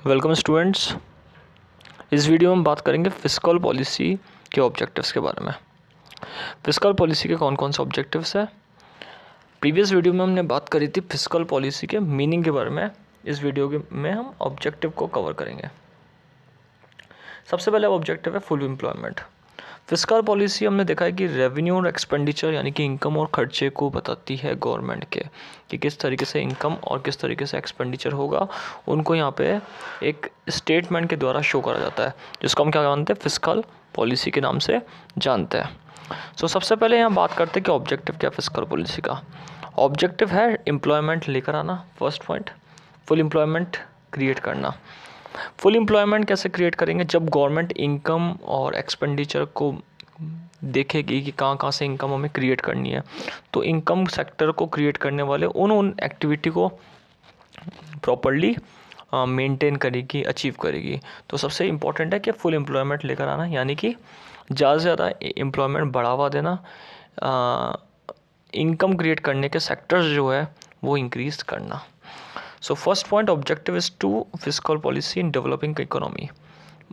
Welcome students. इस video में हम बात करेंगे फिस्कल पॉलिसी के ऑब्जेक्टिव्स के बारे में। फिस्कल पॉलिसी के कौन कौन से ऑब्जेक्टिव्स है। प्रीवियस वीडियो में हमने बात करी थी फिस्कल पॉलिसी के मीनिंग के बारे में। इस वीडियो में हम ऑब्जेक्टिव को कवर करेंगे। सबसे पहले ऑब्जेक्टिव है फुल एम्प्लॉयमेंट। फिस्कल पॉलिसी हमने देखा है कि रेवेन्यू और एक्सपेंडिचर यानी कि इनकम और खर्चे को बताती है गवर्नमेंट के, कि किस तरीके से इनकम और किस तरीके से एक्सपेंडिचर होगा, उनको यहाँ पे एक स्टेटमेंट के द्वारा शो करा जाता है, जिसको हम क्या जानते हैं, फिस्कल पॉलिसी के नाम से जानते हैं। सबसे पहले यहाँ बात करते हैं कि ऑब्जेक्टिव क्या है फिस्कल पॉलिसी का। ऑब्जेक्टिव है एम्प्लॉयमेंट लेकर आना, first point, full employment create करना। फुल एम्प्लॉयमेंट कैसे क्रिएट करेंगे, जब गवर्नमेंट इनकम और एक्सपेंडिचर को देखेगी कि कहाँ कहाँ से इनकम हमें क्रिएट करनी है, तो इनकम सेक्टर को क्रिएट करने वाले उन एक्टिविटी को प्रॉपरली मेंटेन करेगी, अचीव करेगी। तो सबसे इम्पॉर्टेंट है कि फुल एम्प्लॉयमेंट लेकर आना, यानी कि ज़्यादा से ज़्यादा एम्प्लॉयमेंट बढ़ावा देना, इनकम क्रिएट करने के सेक्टर्स जो है वो इंक्रीज करना। So first point, objective is to fiscal policy in developing economy.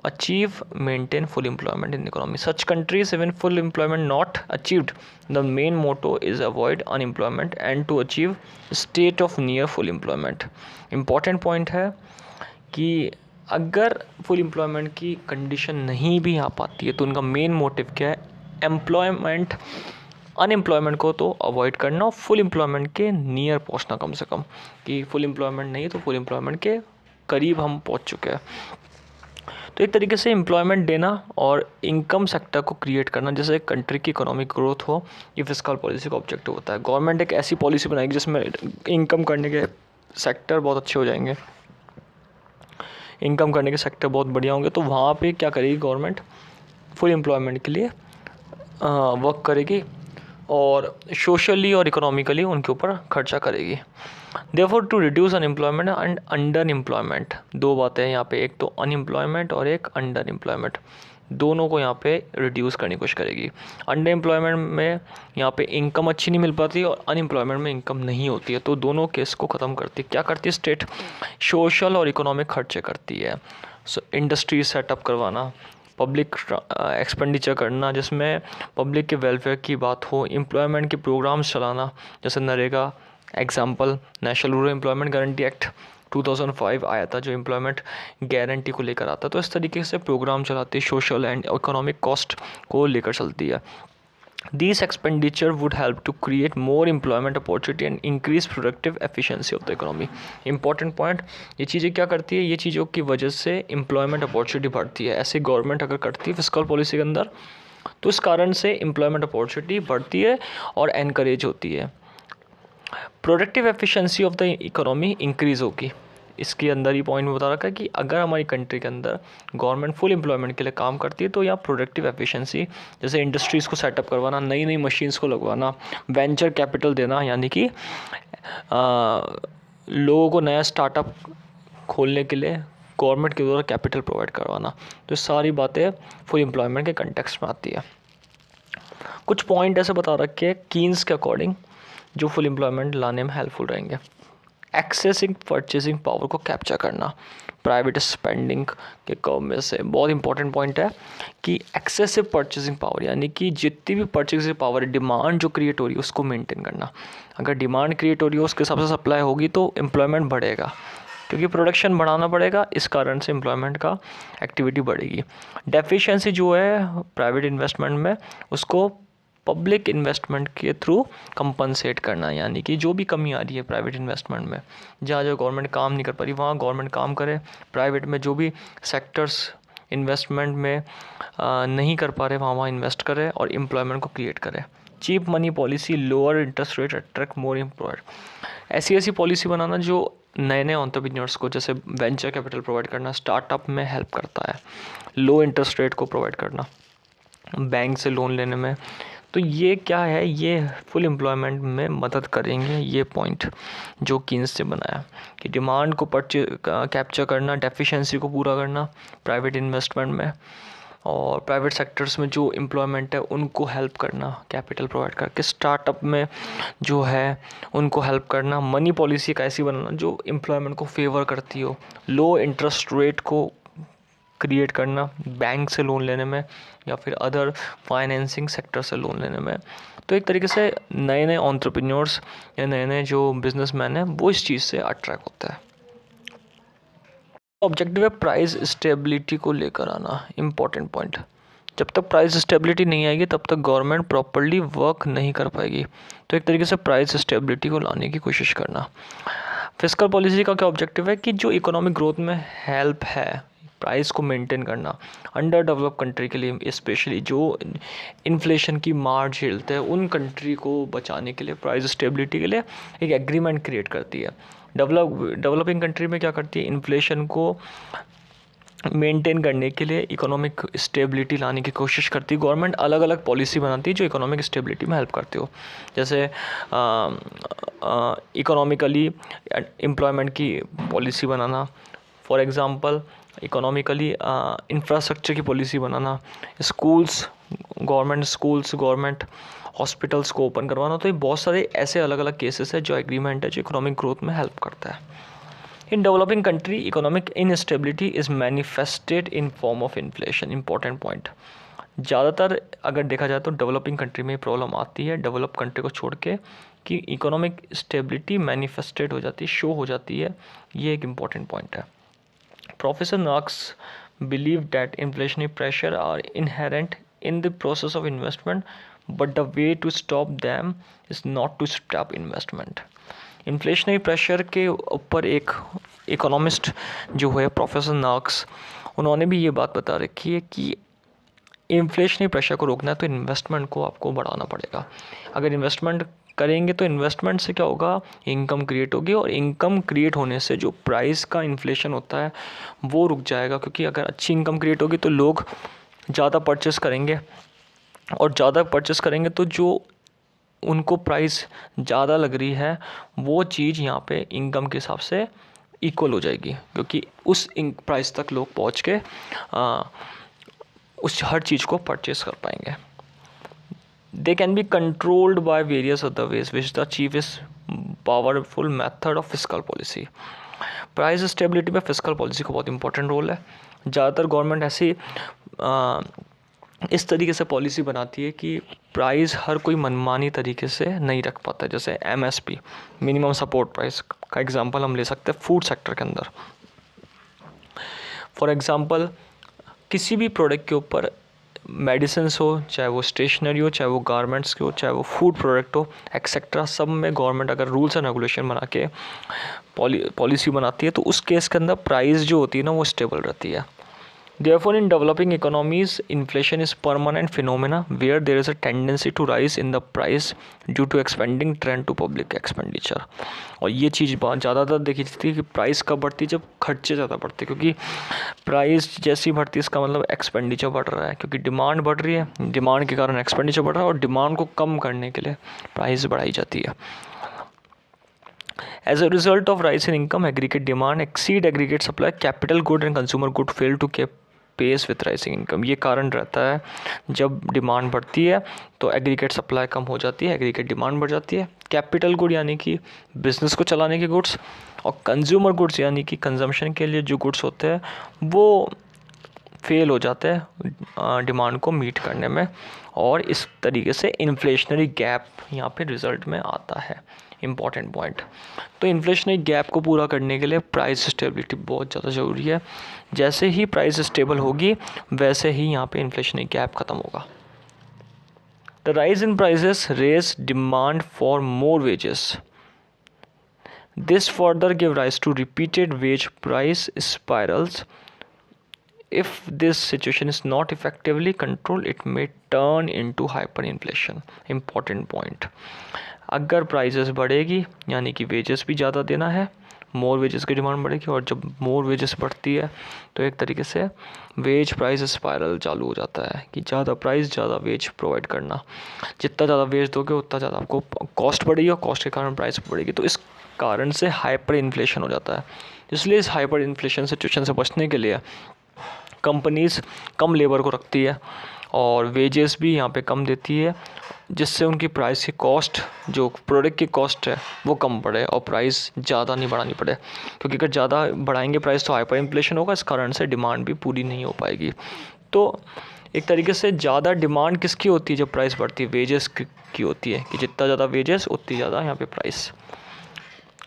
Achieve, maintain full employment in economy. Such countries even full employment not achieved. The main motto is avoid unemployment and to achieve state of near full employment. Important point है कि अगर full employment की condition नहीं भी आ पाती है तो उनका main motive क्या है, employment, अनएम्प्लॉयमेंट को तो अवॉइड करना और फुल एम्प्लॉयमेंट के नियर पहुंचना, कम से कम कि फुल एम्प्लॉयमेंट नहीं तो फुल एम्प्लॉयमेंट के करीब हम पहुंच चुके हैं। तो एक तरीके से एम्प्लॉयमेंट देना और इनकम सेक्टर को क्रिएट करना, जैसे कंट्री की इकोनॉमिक ग्रोथ हो, ये फिस्कल पॉलिसी का ऑब्जेक्टिव होता है। गवर्नमेंट एक ऐसी पॉलिसी बनाएगी जिसमें इनकम करने के सेक्टर बहुत अच्छे हो जाएंगे, इनकम करने के सेक्टर बहुत बढ़िया होंगे, तो वहाँ पर क्या करेगी गवर्नमेंट, फुल एम्प्लॉयमेंट के लिए वर्क करेगी और सोशली और इकोनॉमिकली उनके ऊपर खर्चा करेगी। Therefore to reduce unemployment and under employment, दो बातें हैं यहाँ पे, एक तो अनएम्प्लॉयमेंट और एक अंडर एम्प्लॉयमेंट, दोनों को यहाँ पे रिड्यूस करने की कोशिश करेगी। अंडर एम्प्लॉयमेंट में यहाँ पे इनकम अच्छी नहीं मिल पाती और अनएम्प्लॉयमेंट में इनकम नहीं होती है, तो दोनों केस को ख़त्म करती है। क्या करती है स्टेट, सोशल और इकोनॉमिक खर्चे करती है। इंडस्ट्री सेटअप करवाना, पब्लिक एक्सपेंडिचर करना जिसमें पब्लिक के वेलफेयर की बात हो, एम्प्लॉयमेंट के प्रोग्राम्स चलाना, जैसे NREGA example, national rural employment guarantee act 2005 आया था जो एम्प्लॉयमेंट गारंटी को लेकर आता। तो इस तरीके से प्रोग्राम चलाती है, सोशल एंड इकोनॉमिक कॉस्ट को लेकर चलती है। These expenditure would help to create more employment opportunity and increase productive efficiency of the economy. Important point, ये चीज़ें क्या करती है, ये चीज़ों की वजह से employment opportunity बढ़ती है। ऐसे गवर्नमेंट अगर करती है फिस्कल पॉलिसी के अंदर, तो इस कारण से employment opportunity बढ़ती है और encourage होती है। Productive efficiency of the economy increase होगी। इसके अंदर ही पॉइंट में बता रखा है कि अगर हमारी कंट्री के अंदर गवर्नमेंट फुल एम्प्लॉयमेंट के लिए काम करती है तो यहाँ प्रोडक्टिव एफिशिएंसी, जैसे इंडस्ट्रीज़ को सेटअप करवाना, नई नई मशीन्स को लगवाना, वेंचर कैपिटल देना, यानी कि लोगों को नया स्टार्टअप खोलने के लिए गवर्नमेंट के द्वारा कैपिटल प्रोवाइड करवाना, तो सारी बातें फुल एम्प्लॉयमेंट के कंटेक्स्ट में आती है। कुछ पॉइंट ऐसे बता रखे हैं कीन्स के अकॉर्डिंग जो फुल एम्प्लॉयमेंट लाने में हेल्पफुल रहेंगे। एक्सेसिंग परचेसिंग पावर को कैप्चर करना, प्राइवेट स्पेंडिंग के कर्व में से बहुत इंपॉर्टेंट पॉइंट है कि एक्सेसिव परचेसिंग पावर, यानी कि जितनी भी परचेसिंग पावर, डिमांड जो क्रिएट हो रही है उसको मेंटेन करना। अगर डिमांड क्रिएट हो रही है उसके हिसाब से सप्लाई होगी तो एम्प्लॉयमेंट बढ़ेगा, क्योंकि प्रोडक्शन बढ़ाना पड़ेगा, इस कारण से एम्प्लॉयमेंट का एक्टिविटी बढ़ेगी। डेफिशिएंसी जो है प्राइवेट इन्वेस्टमेंट में, उसको पब्लिक इन्वेस्टमेंट के थ्रू कंपनसेट करना, यानी कि जो भी कमी आ रही है प्राइवेट इन्वेस्टमेंट में, जहाँ जो गवर्नमेंट काम नहीं कर पा रही वहाँ गवर्नमेंट काम करे, प्राइवेट में जो भी सेक्टर्स इन्वेस्टमेंट में नहीं कर पा रहे वहाँ इन्वेस्ट करे और एम्प्लॉयमेंट को क्रिएट करे। Cheap money policy, lower interest rate attract more employed, ऐसी पॉलिसी बनाना जो नए नए एंटरप्रेन्योर्स को, जैसे वेंचर कैपिटल प्रोवाइड करना, स्टार्टअप में हेल्प करता है, लो इंटरेस्ट रेट को प्रोवाइड करना बैंक से लोन लेने में, तो ये क्या है, ये फुल एम्प्लॉयमेंट में मदद करेंगे। ये पॉइंट जो कीन्स से बनाया कि डिमांड को कैप्चर करना, डेफिशिएंसी को पूरा करना प्राइवेट इन्वेस्टमेंट में, और प्राइवेट सेक्टर्स में जो एम्प्लॉयमेंट है उनको हेल्प करना, कैपिटल प्रोवाइड करके स्टार्टअप में जो है उनको हेल्प करना। मनी पॉलिसी एक ऐसी बनाना जो एम्प्लॉयमेंट को फेवर करती हो। लो इंटरेस्ट रेट को क्रिएट करना बैंक से लोन लेने में या फिर अदर फाइनेंसिंग सेक्टर से लोन लेने में। तो एक तरीके से नए नए एंटरप्रेन्योर्स या नए नए जो बिजनेसमैन हैं वो इस चीज़ से अट्रैक्ट होता है। ऑब्जेक्टिव है प्राइस स्टेबिलिटी को लेकर आना, इम्पॉर्टेंट पॉइंट। जब तक प्राइस स्टेबिलिटी नहीं आएगी तब तक गवर्नमेंट प्रॉपर्ली वर्क नहीं कर पाएगी। तो एक तरीके से प्राइस स्टेबिलिटी को लाने की कोशिश करना। फिस्कल पॉलिसी का क्या ऑब्जेक्टिव है कि जो इकोनॉमिक ग्रोथ में हेल्प है, प्राइस को मेंटेन करना। अंडर डेवलप कंट्री के लिए स्पेशली जो इन्फ्लेशन की मार झेलते हैं उन कंट्री को बचाने के लिए प्राइस स्टेबिलिटी के लिए एक एग्रीमेंट क्रिएट करती है। डेवलपिंग कंट्री में क्या करती है, इन्फ्लेशन को मेंटेन करने के लिए इकोनॉमिक स्टेबिलिटी लाने की कोशिश करती है। गवर्नमेंट अलग अलग पॉलिसी बनाती है जो इकोनॉमिक स्टेबिलिटी में हेल्प करती हो। जैसे इकोनॉमिकली एम्प्लॉयमेंट की policy banana, for example economically infrastructure की पॉलिसी बनाना, गवर्नमेंट हॉस्पिटल्स को ओपन करवाना। तो ये बहुत सारे ऐसे अलग अलग केसेस है जो एग्रीमेंट है जो इकोनॉमिक ग्रोथ में हेल्प करता है। In developing country economic instability is manifested in form of inflation, important point. ज़्यादातर अगर देखा जाए तो डेवलपिंग कंट्री में प्रॉब्लम आती है डेवलप कंट्री को छोड़ के कि इकोनॉमिक स्टेबिलिटी मैनिफेस्टेड हो जाती है, शो हो जाती है। ये एक इम्पॉर्टेंट पॉइंट है। Professor Knox believed that inflationary pressure are inherent in the process of investment, but the way to stop them is not to stop investment. Inflationary pressure के ऊपर एक इकोनॉमिस्ट जो है प्रोफेसर नॉक्स, उन्होंने भी ये बात बता रखी है कि इन्फ्लेशनरी प्रेशर को रोकना है तो इन्वेस्टमेंट को आपको बढ़ाना पड़ेगा। अगर इन्वेस्टमेंट करेंगे तो इन्वेस्टमेंट से क्या होगा, इनकम क्रिएट होगी, और इनकम क्रिएट होने से जो प्राइस का इन्फ्लेशन होता है वो रुक जाएगा। क्योंकि अगर अच्छी इनकम क्रिएट होगी तो लोग ज़्यादा परचेस करेंगे, और ज़्यादा परचेस करेंगे तो जो उनको प्राइस ज़्यादा लग रही है वो चीज़ यहाँ पे इनकम के हिसाब से इक्वल हो जाएगी, क्योंकि उस प्राइस तक लोग पहुँच के उस हर चीज़ को परचेस कर पाएंगे। They can be controlled by various other ways, which the chiefest powerful method of fiscal policy. Price stability में फिस्कल पॉलिसी का बहुत इंपॉर्टेंट रोल है। ज़्यादातर गवर्नमेंट ऐसी इस तरीके से पॉलिसी बनाती है कि प्राइस हर कोई मनमानी तरीके से नहीं रख पाता है। जैसे MSP, मिनिमम सपोर्ट प्राइस का एग्जांपल हम ले सकते हैं फूड सेक्टर के अंदर। फॉर एग्जांपल किसी भी प्रोडक्ट के ऊपर मेडिसिन्स हो, चाहे वो स्टेशनरी हो, चाहे वो गारमेंट्स के हो, चाहे वो फूड प्रोडक्ट हो, एक्सेट्रा, सब में गवर्नमेंट अगर रूल्स एंड रेगुलेशन बना के पॉलिसी बनाती है तो उस केस के अंदर प्राइस जो होती है ना वो स्टेबल रहती है। Therefore, in developing economies, inflation is permanent phenomena where there is a tendency to rise in the price due to expanding trend to public expenditure. और ये चीज़ बहुत ज़्यादातर देखी जाती है कि प्राइस कब बढ़ती है, जब खर्चे ज़्यादा बढ़ते हैं। क्योंकि प्राइस जैसी बढ़ती है इसका मतलब एक्सपेंडिचर बढ़ रहा है, क्योंकि डिमांड बढ़ रही है, डिमांड के कारण एक्सपेंडिचर बढ़ रहा है, और डिमांड को कम करने के लिए प्राइस बढ़ाई जाती है। As a result of rise in income, aggregate demand exceed aggregate supply, capital good and consumer good fail to keep pace with rising income. ये कारण रहता है, जब डिमांड बढ़ती है तो एग्रीगेट सप्लाई कम हो जाती है, एग्रीगेट डिमांड बढ़ जाती है। कैपिटल गुड यानी कि बिजनेस को चलाने के गुड्स, और कंज्यूमर गुड्स यानी कि कंजम्पशन के लिए जो गुड्स होते हैं वो फेल हो जाते हैं डिमांड को मीट करने में, और इस तरीके से इन्फ्लेशनरी गैप यहाँ पे रिजल्ट में आता है। Important point. तो इन्फ्लेशनरी गैप को पूरा करने के लिए प्राइस स्टेबिलिटी बहुत ज़्यादा ज़रूरी है। जैसे ही प्राइस स्टेबल होगी वैसे ही यहाँ पे इन्फ्लेशनरी गैप ख़त्म होगा। The rise in prices raise demand for more wages. This further give rise to repeated wage price spirals. If this situation is not effectively controlled, it may turn into hyperinflation. Important point. अगर prices बढ़ेगी यानी कि wages भी ज़्यादा देना है, मोर wages की demand बढ़ेगी, और जब मोर वेजेस बढ़ती है तो एक तरीके से वेज प्राइस स्पाइरल चालू हो जाता है कि ज़्यादा प्राइस ज़्यादा वेज प्रोवाइड करना। जितना ज़्यादा वेज दोगे उतना ज़्यादा आपको कॉस्ट बढ़ेगी, और कॉस्ट के कारण प्राइस बढ़ेगी। तो इस कारण से हाइपर इन्फ्लेशन हो जाता है। इसलिए इस हाइपर इन्फ्लेशन सिचुएशन से बचने के लिए कंपनीज़ कम लेबर को रखती है और वेजेस भी यहाँ पे कम देती है, जिससे उनकी प्राइस की कॉस्ट, जो प्रोडक्ट की कॉस्ट है वो कम पड़े और प्राइस ज़्यादा नहीं बढ़ानी पड़े, क्योंकि अगर ज़्यादा बढ़ाएंगे प्राइस तो हाइपर इन्फ्लेशन होगा, इस कारण से डिमांड भी पूरी नहीं हो पाएगी। तो एक तरीके से ज़्यादा डिमांड किसकी होती है जब प्राइस बढ़ती है? वेजेस की होती है, कि जितना ज़्यादा वेजेस उतनी ज़्यादा यहाँ पे price.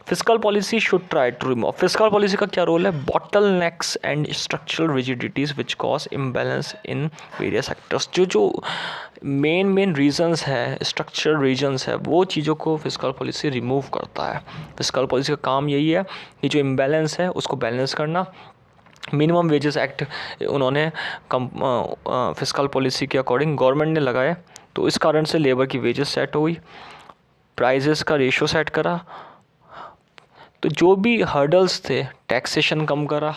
Fiscal policy should try to remove, fiscal policy का क्या रोल है? Bottle necks and structural rigidities which cause imbalance in various sectors. जो मेन रीजंस है, स्ट्रक्चरल रीजंस है, वो चीज़ों को फिस्कल पॉलिसी रिमूव करता है। फिस्कल पॉलिसी का काम यही है कि जो इम्बैलेंस है उसको बैलेंस करना। मिनिमम वेजेस एक्ट उन्होंने फिस्कल पॉलिसी के अकॉर्डिंग गवर्नमेंट ने लगाए, तो इस कारण से लेबर की वेजेस सेट हुई, प्राइजेस का रेशो सेट करा, तो जो भी हर्डल्स थे, टैक्सेशन कम करा,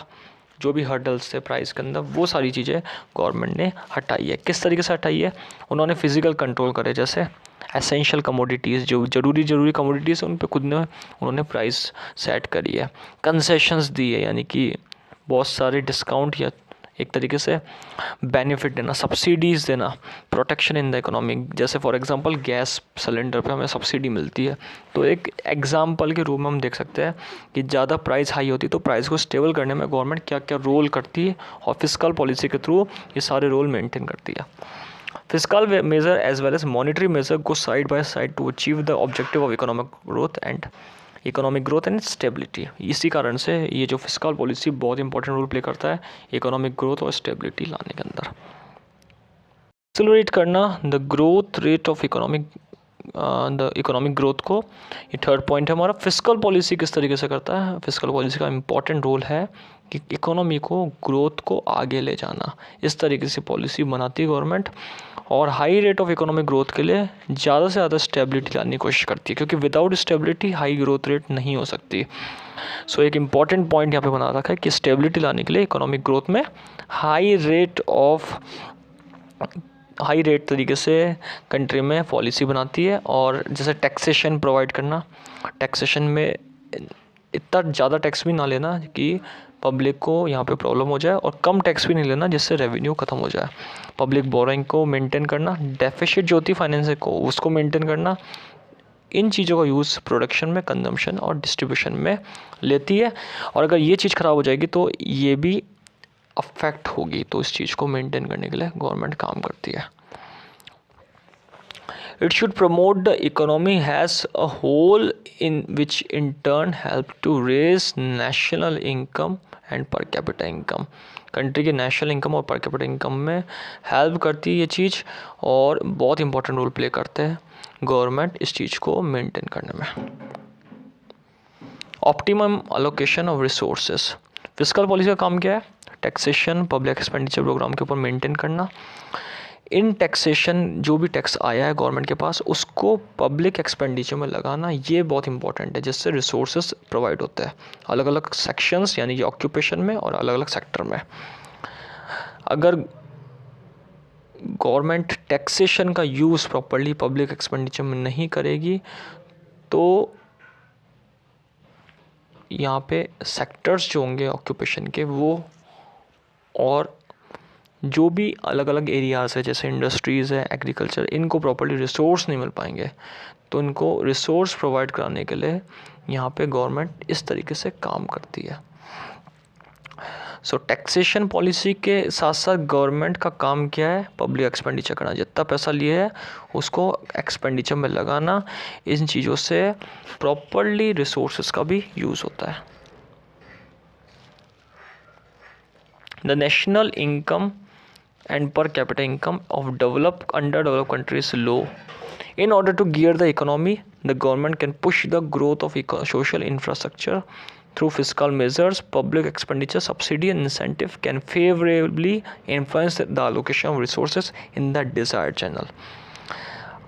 जो भी हर्डल्स थे प्राइस के अंदर, वो सारी चीज़ें गवर्नमेंट ने हटाई है। किस तरीके से हटाई है? उन्होंने फिजिकल कंट्रोल करे, जैसे एसेंशियल कमोडिटीज़, जो ज़रूरी कमोडिटीज़ उन पे खुद ने उन्होंने प्राइस सेट करी है। कंसेशंस दी है, यानी कि बहुत सारे डिस्काउंट या एक तरीके से बेनिफिट देना, सब्सिडीज़ देना, प्रोटेक्शन इन द इकोनॉमी। जैसे फॉर एग्जांपल गैस सिलेंडर पे हमें सब्सिडी मिलती है, तो एक एग्जांपल के रूप में हम देख सकते हैं कि ज़्यादा प्राइस हाई होती है तो प्राइस को स्टेबल करने में गवर्नमेंट क्या क्या रोल करती है, और फिस्कल पॉलिसी के थ्रू ये सारे रोल मेंटेन करती है। Fiscal measure as well as monetary measure go side by side to achieve the objective of economic growth and stability. इसी कारण से ये जो फिस्कल पॉलिसी बहुत इंपॉर्टेंट रोल प्ले करता है इकोनॉमिक ग्रोथ और स्टेबिलिटी लाने के अंदर। एक्सेलरेट करना the growth rate of economic growth को, ये थर्ड पॉइंट है हमारा। फिस्कल पॉलिसी किस तरीके से करता है? फिस्कल पॉलिसी का इंपॉर्टेंट रोल है कि इकोनॉमी को, ग्रोथ को आगे ले जाना। इस तरीके से पॉलिसी बनाती है गवर्नमेंट, और high rate of economic growth के लिए ज़्यादा से ज़्यादा स्टेबिलिटी लाने की कोशिश करती है, क्योंकि without stability high growth rate नहीं हो सकती। सो एक इम्पॉर्टेंट पॉइंट यहाँ पे बना रखा है कि स्टेबिलिटी लाने के लिए इकोनॉमिक ग्रोथ में हाई रेट तरीके से कंट्री में पॉलिसी बनाती है। और जैसे टैक्सेशन प्रोवाइड करना, टैक्सेशन में इतना ज़्यादा टैक्स भी ना लेना कि पब्लिक को यहाँ पे प्रॉब्लम हो जाए, और कम टैक्स भी नहीं लेना जिससे रेवेन्यू ख़त्म हो जाए। पब्लिक बोरोइंग को मेंटेन करना, डेफिसिट जो होती है फाइनेंस को उसको मेंटेन करना, इन चीज़ों का यूज़ प्रोडक्शन में, कंजम्पशन और डिस्ट्रीब्यूशन में लेती है। और अगर ये चीज़ ख़राब हो जाएगी तो ये भी अफेक्ट होगी, तो इस चीज़ को मेंटेन करने के लिए गवर्नमेंट काम करती है। It should promote the economy as a whole, in which in turn help to raise national income and per capita income. Country के नेशनल इनकम और पर कैपिटा इनकम में हेल्प करती है ये चीज़, और बहुत इंपॉर्टेंट रोल प्ले करते हैं गवर्नमेंट इस चीज़ को मेंटेन करने में। Optimum allocation of resources, fiscal policy का काम क्या है? टैक्सेशन, पब्लिक एक्सपेंडिचर प्रोग्राम के ऊपर मेंटेन करना। इन टैक्सेशन, जो भी टैक्स आया है गवर्नमेंट के पास, उसको पब्लिक एक्सपेंडिचर में लगाना, ये बहुत इंपॉर्टेंट है, जिससे रिसोर्सेज प्रोवाइड होते हैं अलग अलग सेक्शंस, यानी कि ऑक्यूपेशन में और अलग अलग सेक्टर में। अगर गवर्नमेंट टैक्सेशन का यूज़ प्रॉपर्ली पब्लिक एक्सपेंडिचर में नहीं करेगी तो यहाँ पे सेक्टर्स जो होंगे ऑक्यूपेशन के, वो और जो भी अलग अलग एरियाज़ है जैसे इंडस्ट्रीज़ है, एग्रीकल्चर, इनको प्रॉपर्ली रिसोर्स नहीं मिल पाएंगे। तो इनको रिसोर्स प्रोवाइड कराने के लिए यहाँ पे गवर्नमेंट इस तरीके से काम करती है। सो टैक्सेशन पॉलिसी के साथ साथ गवर्नमेंट का काम क्या है? पब्लिक एक्सपेंडिचर करना, जितना पैसा लिए है उसको एक्सपेंडिचर में लगाना। इन चीज़ों से प्रॉपर्ली रिसोर्सेज का भी यूज़ होता है। The national income and per capita income of underdeveloped countries low. In order to gear the economy, the government can push the growth of social infrastructure through fiscal measures. Public expenditure, subsidy and incentive can favorably influence the allocation of resources in the desired channel.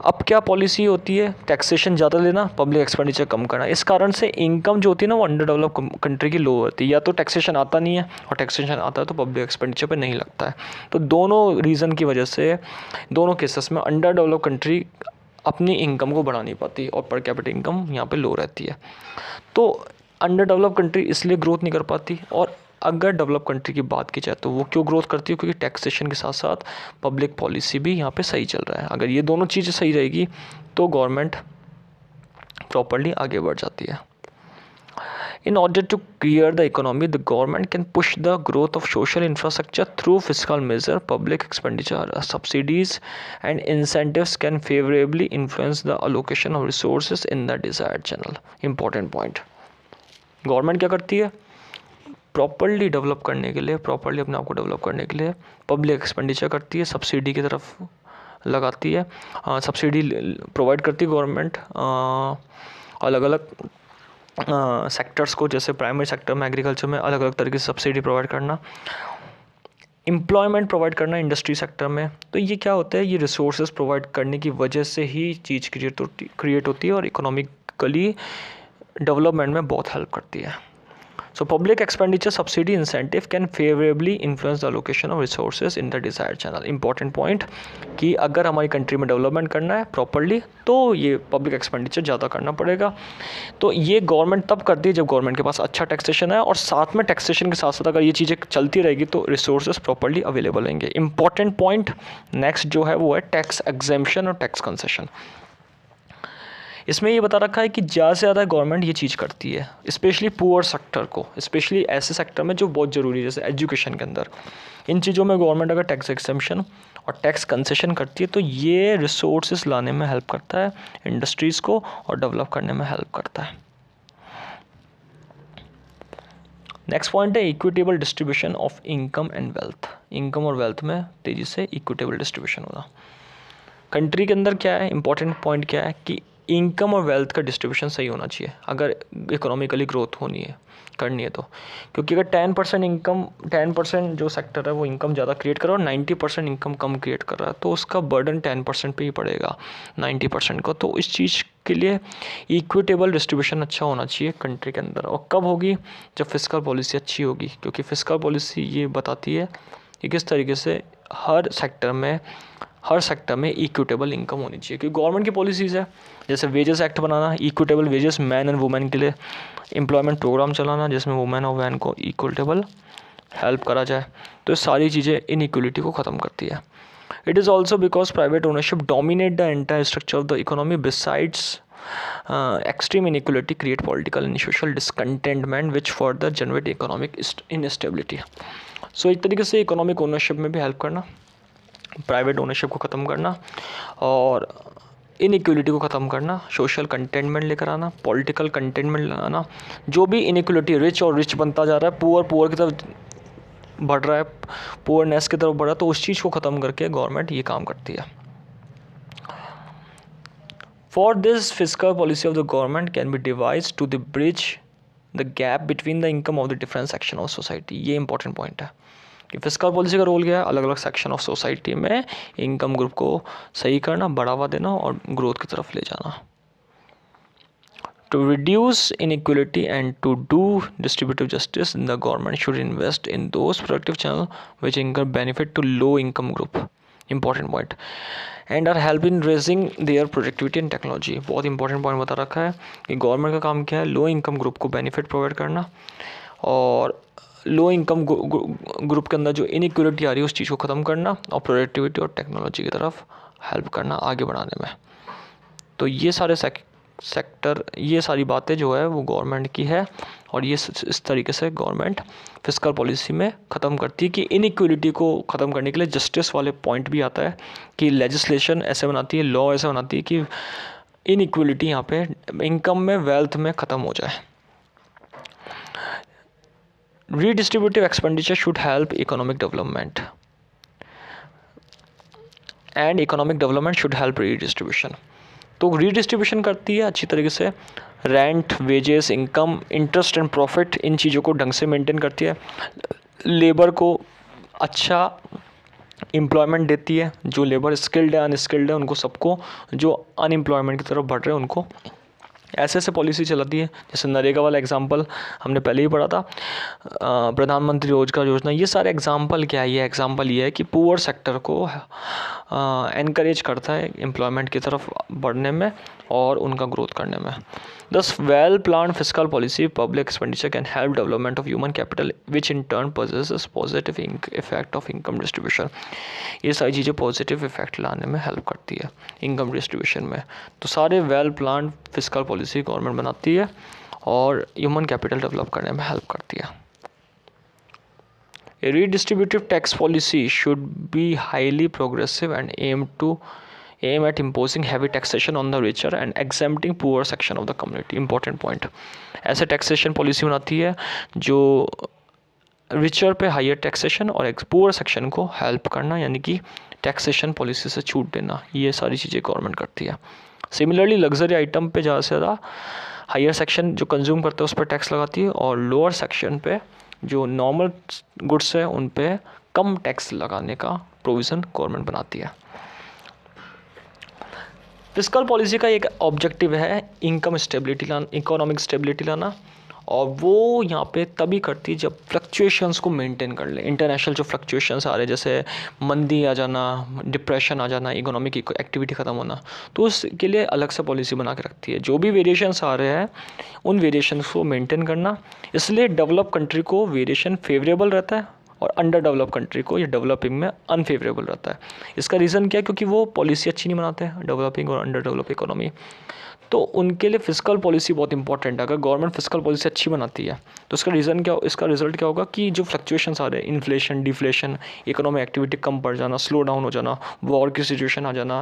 अब क्या policy होती है? Taxation ज़्यादा लेना, public expenditure कम करना। इस कारण से इनकम जो होती है ना वो अंडर डेवलप कंट्री की लो होती है, या तो टैक्सेशन आता नहीं है, और टैक्सेशन आता है तो पब्लिक एक्सपेंडिचर पे नहीं लगता है। तो दोनों रीज़न की वजह से दोनों केसेस में अंडर डेवलप कंट्री अपनी इनकम को बढ़ा नहीं पाती, और पर कैपिटा इनकम यहाँ पर लो रहती है। तो अंडर डेवलप कंट्री इसलिए ग्रोथ नहीं कर पाती, और अगर डेवलप कंट्री की बात की जाए तो वो क्यों ग्रोथ करती है, क्योंकि टैक्सेशन के साथ साथ पब्लिक पॉलिसी भी यहाँ पे सही चल रहा है। अगर ये दोनों चीज़ें सही रहेगी तो गवर्नमेंट प्रॉपर्ली आगे बढ़ जाती है। In order to clear the economy, the government can push the growth of social infrastructure through fiscal measure, public expenditure, subsidies, and incentives can favorably influence the allocation of resources in the desired channel. Important point. Government क्या करती है, properly develop करने के लिए, properly अपने आप को develop करने के लिए पब्लिक एक्सपेंडिचर करती है, सब्सिडी की तरफ लगाती है, सब्सिडी प्रोवाइड करती है गवर्नमेंट अलग अलग सेक्टर्स को, जैसे प्राइमरी सेक्टर में, एग्रीकल्चर में अलग अलग तरीके से सब्सिडी प्रोवाइड करना, एम्प्लॉयमेंट प्रोवाइड करना इंडस्ट्री सेक्टर में। तो ये क्या होता है, ये रिसोर्सेज प्रोवाइड करने की वजह से ही चीज़ क्रिएट होती है और इकोनॉमिकली डेवलपमेंट में बहुत हेल्प करती है। So public expenditure subsidy incentive can favorably influence the allocation of resources in the desired channel. Important point कि अगर हमारी कंट्री में डेवलपमेंट करना है प्रॉपर्ली तो ये पब्लिक एक्सपेंडिचर ज़्यादा करना पड़ेगा। तो ये गवर्नमेंट तब करती है जब गवर्नमेंट के पास अच्छा टैक्सेशन है और साथ में टैक्सेशन के साथ साथ अगर ये चीज़ें चलती रहेगी तो रिसोर्सेज प्रॉपर्ली अवेलेबल रहेंगे। इंपॉर्टेंट पॉइंट नेक्स्ट जो है वो है टैक्स एग्जेम्पशन और टैक्स कंसेशन। इसमें ये बता रखा है कि ज़्यादा से ज़्यादा गवर्नमेंट ये चीज़ करती है, स्पेशली पुअर सेक्टर को, स्पेशली ऐसे सेक्टर में जो बहुत ज़रूरी है जैसे एजुकेशन के अंदर। इन चीज़ों में गवर्नमेंट अगर टैक्स एक्सेम्पशन और टैक्स कंसेशन करती है तो ये रिसोर्सेज लाने में हेल्प करता है इंडस्ट्रीज़ को और डेवलप करने में हेल्प करता है। नेक्स्ट पॉइंट है equitable distribution of income and wealth. Income और वेल्थ में तेज़ी से इक्विटेबल डिस्ट्रीब्यूशन होना। कंट्री के अंदर क्या है, इंपॉर्टेंट पॉइंट क्या है कि इनकम और वेल्थ का डिस्ट्रीब्यूशन सही होना चाहिए अगर इकोनॉमिकली ग्रोथ होनी है, करनी है तो। क्योंकि अगर 10% इनकम, 10% जो सेक्टर है वो इनकम ज़्यादा क्रिएट कर रहा है और 90% इनकम कम क्रिएट कर रहा है तो उसका बर्डन 10% पे ही पड़ेगा 90% को। तो इस चीज़ के लिए इक्विटेबल डिस्ट्रीब्यूशन अच्छा होना चाहिए कंट्री के अंदर। और कब होगी, जब फिस्कल पॉलिसी अच्छी होगी, क्योंकि फिस्कल पॉलिसी ये बताती है कि किस तरीके से हर सेक्टर में इक्विटेबल इनकम होनी चाहिए। क्योंकि गवर्नमेंट की पॉलिसीज़ है जैसे wages act banana, equitable wages man and women के लिए, एम्प्लॉयमेंट प्रोग्राम चलाना जिसमें वुमेन और मैन को इक्विटेबल हेल्प करा जाए। तो ये सारी चीज़ें इनइक्वलिटी को ख़त्म करती है। It is also because private ownership dominate the entire structure of the economy. Besides extreme inequality create political and social discontentment which further generate economic instability. So एक तरीके से इकोनॉमिक ओनरशिप में भी हेल्प करना, प्राइवेट ओनरशिप को ख़त्म करना और इनइक्वलिटी को ख़त्म करना, सोशल कंटेनमेंट लेकर आना, पॉलिटिकल कंटेनमेंट लाना। जो भी इनइक्वलिटी, रिच और रिच बनता जा रहा है, पुअर की तरफ बढ़ रहा है, पुअरनेस की तरफ बढ़ रहा है, तो उस चीज़ को ख़त्म करके गवर्नमेंट ये काम करती है। For this, fiscal policy of the government can be devised to bridge the gap between the income of the different section of society. ये important point है कि फिस्कल पॉलिसी का रोल क्या है, अलग अलग सेक्शन ऑफ सोसाइटी में income group को सही करना, बढ़ावा देना और ग्रोथ की तरफ ले जाना। To reduce inequality and to do distributive justice, the government should invest in those productive channels which incur benefit to low income group. Important point. And are help in raising their productivity and technology. बहुत important point बता रखा है कि government का काम क्या है, low income group को बेनिफिट प्रोवाइड करना और लो इनकम ग्रुप के अंदर जो इनइक्वलिटी आ रही है उस चीज़ को ख़त्म करना और प्रोडक्टिविटी और टेक्नोलॉजी की तरफ हेल्प करना आगे बढ़ाने में। तो ये सारे सेक्टर, ये सारी बातें जो है वो गवर्नमेंट की है और ये इस तरीके से गवर्नमेंट फिस्कल पॉलिसी में ख़त्म करती है कि इनइक्वलिटी को ख़त्म करने के लिए जस्टिस वाले पॉइंट भी आता है कि लेजिस्लेशन ऐसे बनाती है, लॉ ऐसे बनाती है कि इनइक्वलिटी यहाँ पे इनकम में, वेल्थ में ख़त्म हो जाए। Redistributive expenditure should help economic development and economic development should help redistribution. तो रीडिस्ट्रीब्यूशन करती है अच्छी तरीके से, rent, wages, income, interest and profit, इन चीज़ों को ढंग से मेंटेन करती है, लेबर को अच्छा एम्प्लॉयमेंट देती है, जो लेबर स्किल्ड है, अनस्किल्ड है, उनको सबको, जो अनएम्प्लॉयमेंट की तरफ बढ़ रहे हैं उनको ऐसे ऐसे पॉलिसी चलाती है। जैसे नरेगा वाला एग्जांपल हमने पहले ही पढ़ा था, प्रधानमंत्री रोजगार योजना, ये सारे एग्जांपल क्या है, ये एग्जांपल ये है कि पुअर सेक्टर को एनकरेज करता है एम्प्लॉयमेंट की तरफ बढ़ने में, और उनका ग्रोथ करने में। दस well plan fiscal policy public expenditure can help development of human capital which in turn possesses positive effect of income distribution. ये सारी चीज़ें पॉजिटिव इफेक्ट लाने में हेल्प करती है इनकम डिस्ट्रीब्यूशन में। तो सारे well plan fiscal policy government बनाती है और ह्यूमन कैपिटल डेवलप करने में हेल्प करती है। A redistributive tax policy should be highly progressive and aim at imposing heavy taxation on the richer and exempting poor section of the community. Important point. ऐसे taxation policy बनाती है जो richer पे higher taxation और poor section को help करना, यानी कि taxation policy से छूट देना, ये सारी चीज़ें गवर्नमेंट करती है। सिमिलरली लग्जरी आइटम पे ज़्यादा से ज़्यादा हायर सेक्शन जो कंज्यूम करते हैं उस पर टैक्स लगाती है और लोअर सेक्शन पे जो नॉर्मल गुड्स है उन पे कम टैक्स लगाने का प्रोविज़न गवर्नमेंट बनाती है। फिस्कल पॉलिसी का एक ऑब्जेक्टिव है इनकम स्टेबिलिटी लाना, इकोनॉमिक स्टेबिलिटी लाना, और वो यहाँ पे तभी करती है जब फ्लक्चुएशंस को मेंटेन कर ले। इंटरनेशनल जो फ्लक्चुएशंस आ रहे हैं जैसे मंदी आ जाना, डिप्रेशन आ जाना, इकोनॉमिक एक्टिविटी ख़त्म होना, तो उसके लिए अलग से पॉलिसी बना के रखती है। जो भी वेरिएशंस आ रहे हैं उन वेरिएशंस को मेंटेन करना, इसलिए डेवलप कंट्री को वेरिएशन फेवरेबल रहता है और अंडर डेवलप कंट्री को ये डेवलपिंग में अनफेवरेबल रहता है। इसका रीज़न क्या है? क्योंकि वो पॉलिसी अच्छी नहीं बनाते हैं डेवलपिंग और अंडर डेवलप इकोनॉमी, तो उनके लिए फिस्कल पॉलिसी बहुत इंपॉर्टेंट है। अगर गवर्नमेंट फिस्कल पॉलिसी अच्छी बनाती है तो इसका रीज़न क्या, इसका रिजल्ट क्या होगा कि जो फ्लक्चुएशंस आ रहे हैं, इन्फ्लेशन, डिफ्लेशन, इकोनॉमिक एक्टिविटी कम पड़ जाना, स्लो डाउन हो जाना, वॉर की सिचुएशन आ जाना,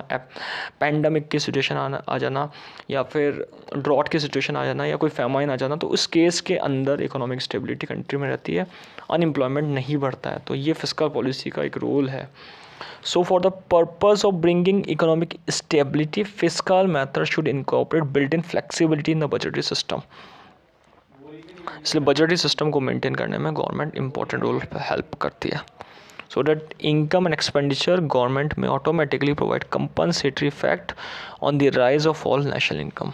पैंडमिक की सिचुएशन आ जाना, या फिर ड्रॉट की सिचुएशन आ जाना, या कोई फैमाइन आ जाना, तो उस केस के अंदर इकोनॉमिक स्टेबिलिटी कंट्री में रहती है, अनएम्प्लॉयमेंट नहीं बढ़ता है। तो ये फिस्कल पॉलिसी का एक रोल है। So for the purpose of bringing economic stability, fiscal methods should incorporate built-in flexibility in the budgetary system. इसलिए बजटरी सिस्टम को मेंटेन करने में गवर्नमेंट इंपॉर्टेंट रोल हेल्प करती है। So that income and expenditure government में automatically provide compensatory effect on the rise of all national income.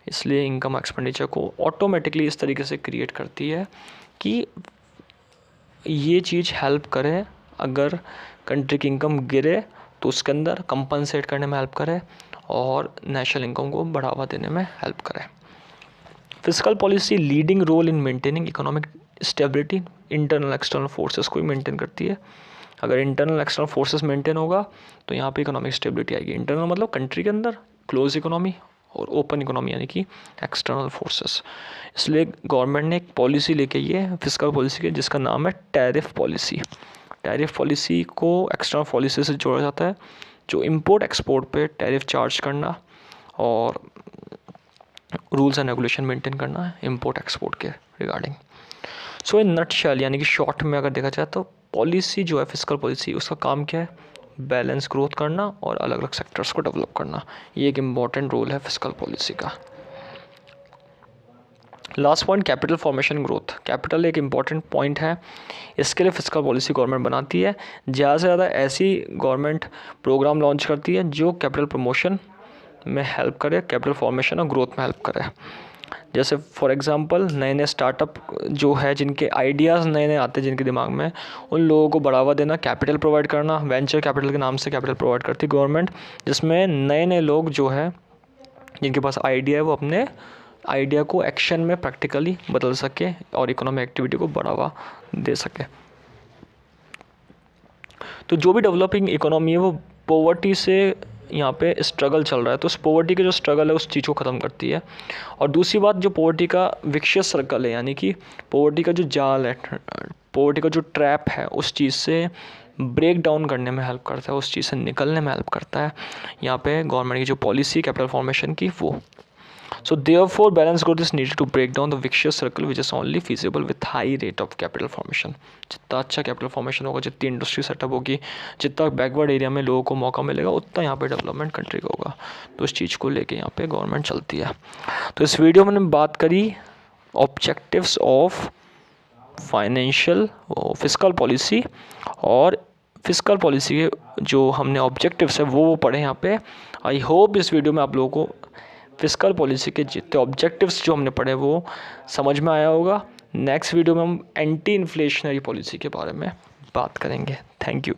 इसलिए income expenditure को automatically इस तरीके से क्रिएट करती है कि ये चीज़ हेल्प करे, अगर कंट्री की इनकम गिरे तो उसके अंदर कंपनसेट करने में हेल्प करे और नेशनल इनकम को बढ़ावा देने में हेल्प करे। Fiscal policy leading role in maintaining economic stability, internal external forces को भी मेंटेन करती है। अगर इंटरनल एक्सटर्नल फोर्सेस मेंटेन होगा तो यहाँ पे इकोनॉमिक स्टेबिलिटी आएगी। इंटरनल मतलब कंट्री के अंदर क्लोज इकोनॉमी, और ओपन इकोनॉमी यानी कि एक्सटर्नल फोर्सेस। इसलिए गवर्नमेंट ने एक पॉलिसी लेके आई है फिस्कल पॉलिसी के, जिसका नाम है टैरिफ पॉलिसी। टैरिफ पॉलिसी को एक्सटर्नल पॉलिसी से जोड़ा जाता है, जो इंपोर्ट एक्सपोर्ट पे टैरिफ चार्ज करना और रूल्स एंड रेगुलेशन मेंटेन करना है इंपोर्ट एक्सपोर्ट के रिगार्डिंग। सो इन नटशेल, यानी कि शॉर्ट में अगर देखा जाए तो पॉलिसी जो है फिस्कल पॉलिसी, उसका काम क्या है? बैलेंस ग्रोथ करना और अलग अलग सेक्टर्स को डेवलप करना। ये एक इम्पॉर्टेंट रोल है फिस्कल पॉलिसी का। Last point, capital formation growth. Capital एक इम्पॉर्टेंट पॉइंट है, इसके लिए फिस्कल पॉलिसी गवर्नमेंट बनाती है। ज़्यादा से ज़्यादा ऐसी गवर्नमेंट प्रोग्राम लॉन्च करती है जो कैपिटल प्रमोशन में हेल्प करे, कैपिटल फॉर्मेशन और ग्रोथ में हेल्प करे। जैसे फॉर एग्जांपल नए नए स्टार्टअप जो है, जिनके आइडियाज़ नए नए आते हैं जिनके दिमाग में, उन लोगों को बढ़ावा देना, कैपिटल प्रोवाइड करना। वेंचर कैपिटल के नाम से कैपिटल प्रोवाइड करती है गवर्नमेंट, जिसमें नए नए लोग जो है जिनके पास आइडिया है वो अपने आइडिया को एक्शन में प्रैक्टिकली बदल सके और इकोनॉमिक एक्टिविटी को बढ़ावा दे सके। तो जो भी डेवलपिंग इकोनॉमी है वो पॉवर्टी से यहाँ पे स्ट्रगल चल रहा है, तो उस पॉवर्टी के जो स्ट्रगल है उस चीज़ को ख़त्म करती है। और दूसरी बात, जो पॉवर्टी का विशियस सर्कल है, यानी कि पॉवर्टी का जो जाल है, पॉवर्टी का जो ट्रैप है, उस चीज़ से ब्रेक डाउन करने में हेल्प करता है, उस चीज़ से निकलने में हेल्प करता है यहाँ पे गवर्नमेंट की जो पॉलिसी कैपिटल फॉर्मेशन की वो। So therefore balanced growth is needed to break down the vicious circle which is only feasible with high rate of capital formation. जितना अच्छा कैपिटल फॉर्मेशन होगा, जितनी इंडस्ट्री सेटअप होगी, जितना बैकवर्ड एरिया में लोगों को मौका मिलेगा, उतना यहाँ पे डेवलपमेंट कंट्री का होगा। तो इस चीज़ को लेके यहाँ पे गवर्नमेंट चलती है। तो इस वीडियो में हमने बात करी objectives of financial fiscal policy, और फिस्कल पॉलिसी के जो हमने ऑब्जेक्टिव्स है वो पढ़े यहाँ पे। आई होप इस वीडियो में आप लोगों को फिस्कल पॉलिसी के जितने ऑब्जेक्टिव्स जो हमने पढ़े वो समझ में आया होगा। नेक्स्ट वीडियो में हम एंटी इन्फ्लेशनरी पॉलिसी के बारे में बात करेंगे। Thank you.